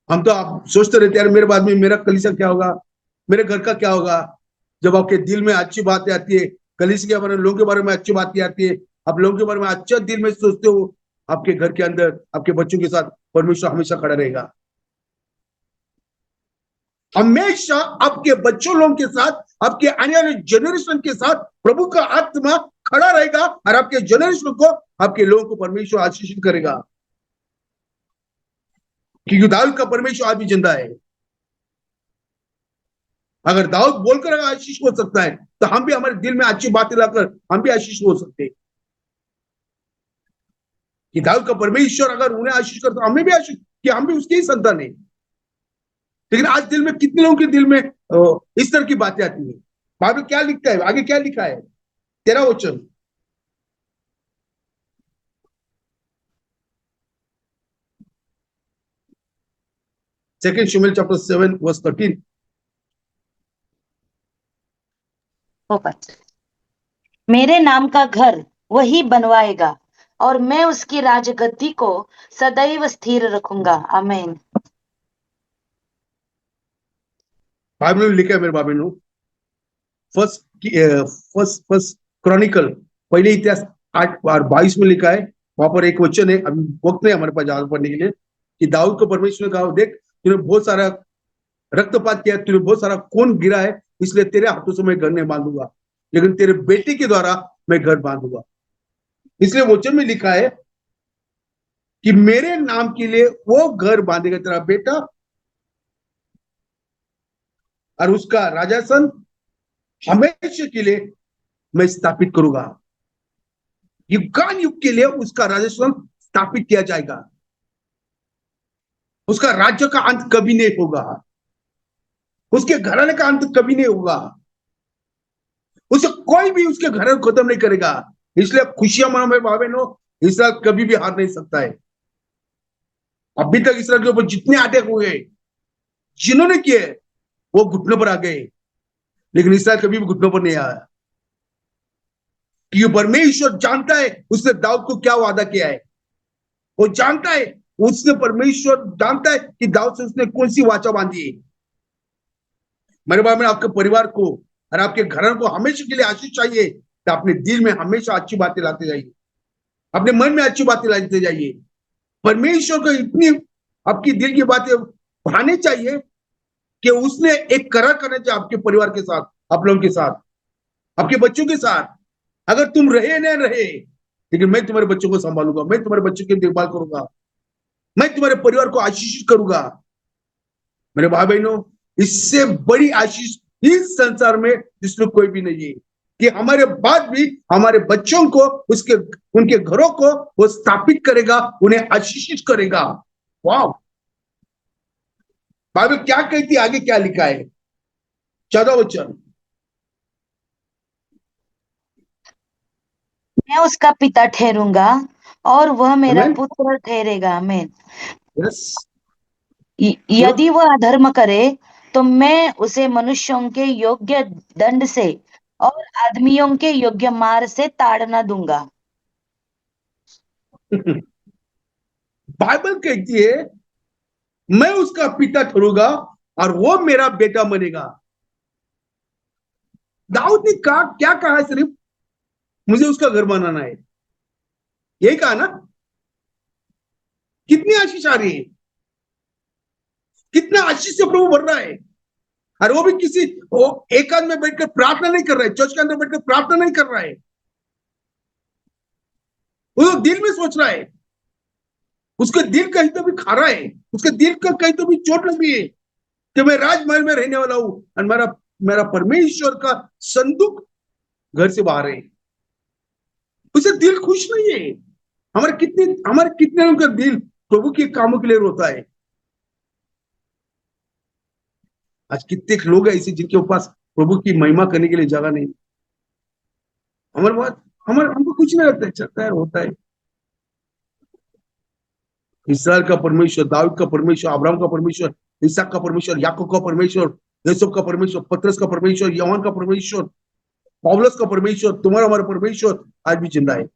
हम तो आप सोचते रहते हैं, यार मेरे बाद में मेरा कलीसिया क्या होगा, मेरे घर का क्या होगा। जब आपके दिल में अच्छी बातें आती है, कलीसिया के बारे में, लोगों के बारे में अच्छी बातें आती है, आप लोगों के बारे में अच्छा दिल में सोचते हो, आपके घर के अंदर आपके बच्चों के साथ परमेश्वर हमेशा खड़ा रहेगा। हमेशा आपके बच्चों लोगों के साथ, आपके आने वाले जनरेशन के साथ प्रभु का आत्मा खड़ा रहेगा, और आपके जनरेशन को, आपके लोगों को परमेश्वर आशीषित करेगा। क्योंकि दाऊद का परमेश्वर आज भी जिंदा है। अगर दाऊद बोलकर आशीष हो सकता है, तो हम भी हमारे दिल में अच्छी बातें लाकर हम भी आशीष हो सकते हैं। कि दाऊद का परमेश्वर अगर उन्हें आशीष करता, हमें भी आशीष, कि हम भी उसके ही संतान है। लेकिन आज दिल में कितने लोगों के दिल में इस तरह की बातें आती है। बाइबल क्या लिखता है, आगे क्या लिखा है, 13 वचन, 2 Samuel chapter 7 verse 13. मेरे नाम का घर वही बनवाएगा और मैं उसकी राजगद्दी को सदैव स्थिर रखूंगा। आमीन। बाइबल में लिखा है मेरे बाबे नो, फर्स्ट क्रॉनिकल, पहले इतिहास 8:22 में लिखा है। वहां पर एक वचन है, अभी वक्त नहीं हमारे पास ज्यादा पढ़ने के लिए, कि दाऊद को परमेश्वर ने कहा, देख तूने बहुत सारा रक्तपात किया, तूने बहुत सारा खून गिरा है, इसलिए तेरे हाथों से मैं घर नहीं बांधूंगा, लेकिन तेरे बेटे के द्वारा मैं घर बांधूंगा। इसलिए वचन में लिखा है कि मेरे नाम के लिए वो घर बांधेगा तेरा बेटा, और उसका राजासन हमेशा के लिए मैं स्थापित करूंगा। युगान युग के लिए उसका राजासन स्थापित किया जाएगा। उसका राज्य का अंत कभी नहीं होगा, उसके घराने का अंत कभी नहीं होगा, उसे कोई भी उसके घर को खत्म नहीं करेगा। इसलिए खुशियां मनाओ मेरे भाई बहनों, इसराइल कभी भी हार नहीं सकता है। अभी तक इसराइल के ऊपर जितने अटैक हुए, जिन्होंने किए, वो घुटनों पर आ गए, लेकिन इसराइल कभी भी घुटनों पर नहीं आया, क्योंकि परमेश्वर जानता है उसने दाऊद को क्या वादा किया है। वो जानता है, उसने परमेश्वर जानता है कि दाऊद से उसने कौन सी वाचा बांधी है। मेरे भाई में आपके परिवार को और आपके घर को हमेशा के लिए आशीष चाहिए, तो अपने दिल में हमेशा अच्छी बातें लाते जाइए, अपने मन में अच्छी बातें लाते जाइए। परमेश्वर को इतनी आपकी दिल की बातें भाने चाहिए कि उसने एक करार करना चाहिए आपके परिवार के साथ, आप लोगों के साथ, आपके बच्चों के साथ। अगर तुम रहे न रहे, लेकिन मैं तुम्हारे बच्चों को संभालूंगा, मैं तुम्हारे बच्चों की देखभाल करूंगा, मैं तुम्हारे परिवार को आशीषित करूंगा। मेरे भाई बहनों, इससे बड़ी आशीष इस संसार में जिसमें कोई भी नहीं है, कि हमारे बाद भी हमारे बच्चों को उनके घरों को वो स्थापित करेगा, उन्हें आशीषित करेगा। वाह, बाइबल क्या कहती है, आगे क्या लिखा है, 14 वचन। मैं उसका पिता ठहरूंगा और वह मेरा आमीन। पुत्र ठहरेगा। आमीन। यस, यदि वह अधर्म करे तो मैं उसे मनुष्यों के योग्य दंड से और आदमियों के योग्य मार से ताड़ना दूंगा। बाइबल कहती है मैं उसका पिता ठहरूंगा और वो मेरा बेटा बनेगा। दाऊद ने कहा, क्या कहा है, सिर्फ मुझे उसका घर बनाना है, यही कहा ना। कितनी आशीष आ रही है, कितना आशीष से प्रभु भर रहा है। और वो भी किसी एकांत में बैठकर प्रार्थना नहीं कर रहा है, चर्च के अंदर बैठकर प्रार्थना नहीं कर रहा है, वो दिल में सोच रहा है। उसके दिल कहीं तो भी खा रहा है, उसके दिल का कहीं तो भी चोट लगी है कि मैं राजमहल में रहने वाला हूं और मेरा मेरा परमेश्वर का संदूक घर से बाहर है। उसे दिल खुश नहीं है। हमारे कितने लोगों का दिल प्रभु के कामों के लिए रोता है। आज कितने लोग ऐसे जिनके पास प्रभु की महिमा करने के लिए जगह नहीं। हमारे बात हमको कुछ नहीं लगता है, चलता है, होता है। इसराइल का परमेश्वर, दाऊद का परमेश्वर, अब्राहम का परमेश्वर, इसहाक का परमेश्वर, याकूब का परमेश्वर, यूसुफ का परमेश्वर, पतरस का परमेश्वर, यूहन्ना का परमेश्वर, पौलुस का परमेश्वर, तुम्हारा हमारा परमेश्वर आज भी जिंदा है,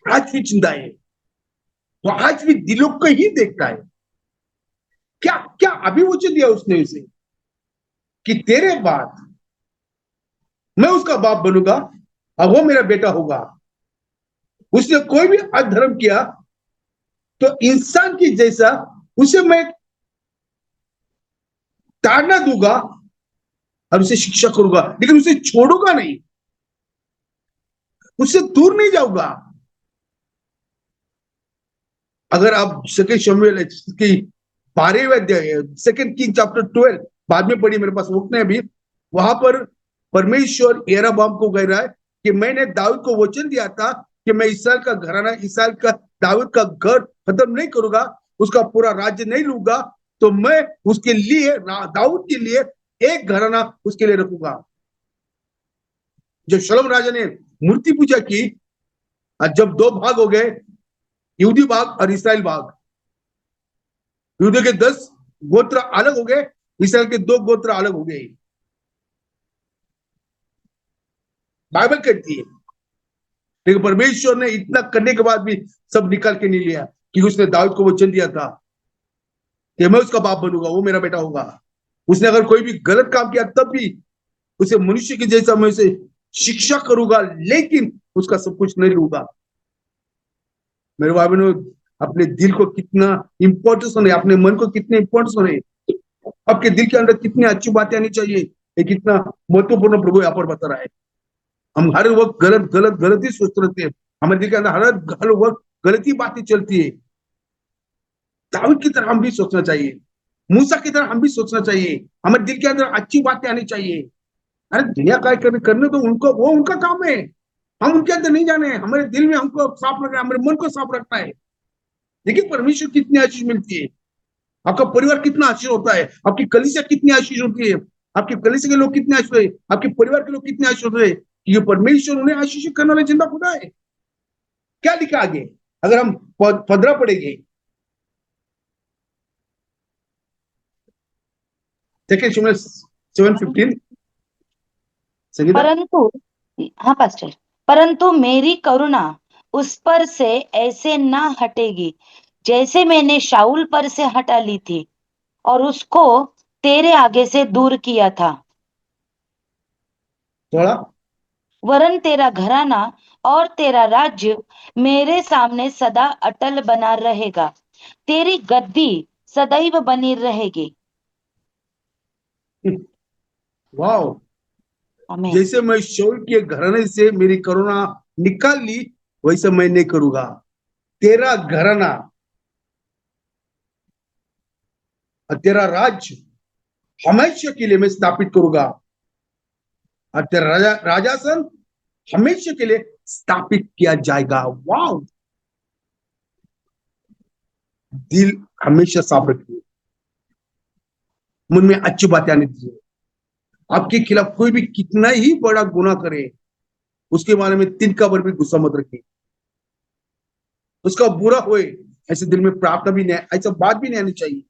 आज भी जिंदा है। तो आज भी दिलों को ही देखता है। क्या क्या अभी वचन दिया उसने उसे कि तेरे बाद मैं उसका बाप बनूंगा और वो मेरा बेटा होगा। उसने कोई भी अधर्म किया तो इंसान की जैसा उसे मैं ताड़ना दूंगा और उसे शिक्षा करूंगा, लेकिन उसे छोड़ूंगा नहीं, उससे दूर नहीं जाऊंगा। अगर आप 2 शमूएल की 12वें अध्याय, 2 किंग चैप्टर 12 बाद में पढ़ी, मेरे पास वक्त नहीं अभी, वहां पर परमेश्वर यरोबाम को कह रहा है कि मैंने दाऊद को वचन दिया था कि मैं इसराइल का घराना, इसराइल का दाऊद का घर खत्म नहीं करूंगा, उसका पूरा राज्य नहीं लूंगा, तो मैं उसके लिए, दाऊद के लिए एक घराना उसके लिए रखूंगा। जब शलोम राजा ने मूर्ति पूजा की, जब 2 भाग हो गए, यहूदी भाग और इस्राएल भाग, यहूदा के 10 गोत्र अलग हो गए, इसराइल के 2 गोत्र अलग हो गए, बाइबल कहती है। लेकिन परमेश्वर ने इतना करने के बाद भी सब निकाल के नहीं लिया, कि उसने दाऊद को वचन दिया था कि मैं उसका बाप बनूंगा, वो मेरा बेटा होगा। उसने अगर कोई भी गलत काम किया तब भी उसे मनुष्य के जैसा मैं उसे शिक्षा करूंगा, लेकिन उसका सब कुछ नहीं लूंगा। मेरे भाई बहनों, अपने दिल को कितना इंपॉर्टेंस होने, अपने मन को कितने इंपॉर्टेंस होने, आपके दिल के अंदर कितनी अच्छी बातें आनी चाहिए, ये कितना महत्वपूर्ण प्रभु यहाँ पर बता रहा है। हम हर वक्त गलत गलत गलत ही सोचते रहते हैं, हमारे दिल के अंदर हर वक्त गलत ही बातें चलती है। दाऊद की तरह हम भी सोचना चाहिए, मूसा की तरह हम भी सोचना चाहिए, हमारे दिल के अंदर अच्छी बातें आनी चाहिए। अरे दुनिया का करने तो उनको, वो उनका काम है, हम उनके अंदर नहीं जाने। हमारे दिल में हमको साफ रखना है, हमारे मन को साफ रखना है। देखिए परमेश्वर कितनी आशीष मिलती है, आपका परिवार कितना आशीष होता है, आपकी कलीसिया कितनी आशीष होती है, आपके कलीसिया के लोग कितने आशीष है, आपके परिवार के लोग कितने आशीष होते हैं। ये परमेश्वर उन्हें आशीष करने वाला जिंदा खुदा है। क्या लिखा आगे, अगर हम 15 पढ़ेंगे, सेकंड शिमोन 7:15, संगीता। परंतु, हाँ पास्टर, परंतु मेरी करुणा उस पर से ऐसे ना हटेगी जैसे मैंने शाऊल पर से हटा ली थी और उसको तेरे आगे से दूर किया था। थोड़ा वरन तेरा घराना और तेरा राज्य मेरे सामने सदा अटल बना रहेगा, तेरी गद्दी सदैव बनी रहेगी। वाह, आमीन। जैसे मैं शाऊल के घराने से मेरी करुणा निकाल ली, वैसे मैं नहीं करूंगा। तेरा घराना और तेरा राज्य हमेशा के लिए मैं स्थापित करूंगा, और तेरा राजासन हमेशा के लिए स्थापित किया जाएगा। वाह, दिल हमेशा साफ रखिए, मन में अच्छी बातें आने दीजिए। आपके खिलाफ कोई भी कितना ही बड़ा गुनाह करे, उसके बारे में तिनका भर भी गुस्सा मत रखिए। उसका बुरा होए ऐसे दिल में प्रार्थना भी नहीं, ऐसा बात भी नहीं आनी चाहिए।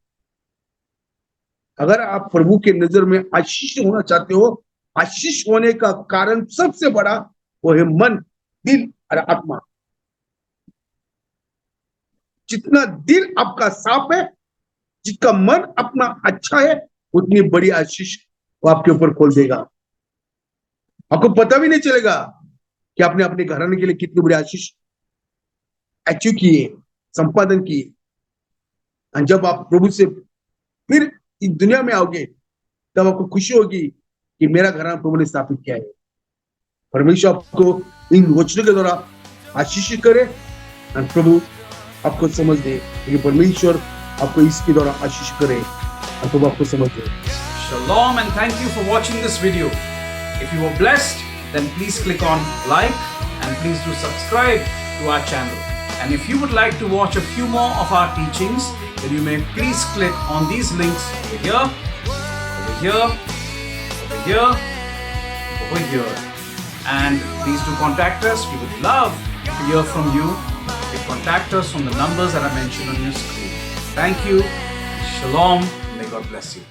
अगर आप प्रभु के नजर में आशीष होना चाहते हो, आशीष होने का कारण सबसे बड़ा वो है मन, दिल और आत्मा। जितना दिल आपका साफ है, जिसका मन अपना अच्छा है, उतनी बड़ी आशीष वो आपके ऊपर खोल देगा। आपको पता भी नहीं चलेगा कि आपने अपने घराने के लिए कितनी बड़ी आशीष अचीव की है, संपादन की है। और जब आप प्रभु से फिर इस दुनिया में आओगे, तब आपको खुशी होगी कि मेरा घराना प्रभु ने स्थापित किया है। परमेश्वर आपको इन वचनों के द्वारा आशीष करे और प्रभु आपको समझ दे, कि परमेश्वर आपको इसके द्वारा आशीष करे और प्रभु आपको समझ दे। Shalom and thank you for watching this video. If you were blessed, then please click on like and please do subscribe to our channel. And if you would like to watch a few more of our teachings, then you may please click on these links over here, over here, over here, over here. And please do contact us. We would love to hear from you. You can contact us from the numbers that are mentioned on your screen. Thank you. Shalom. May God bless you.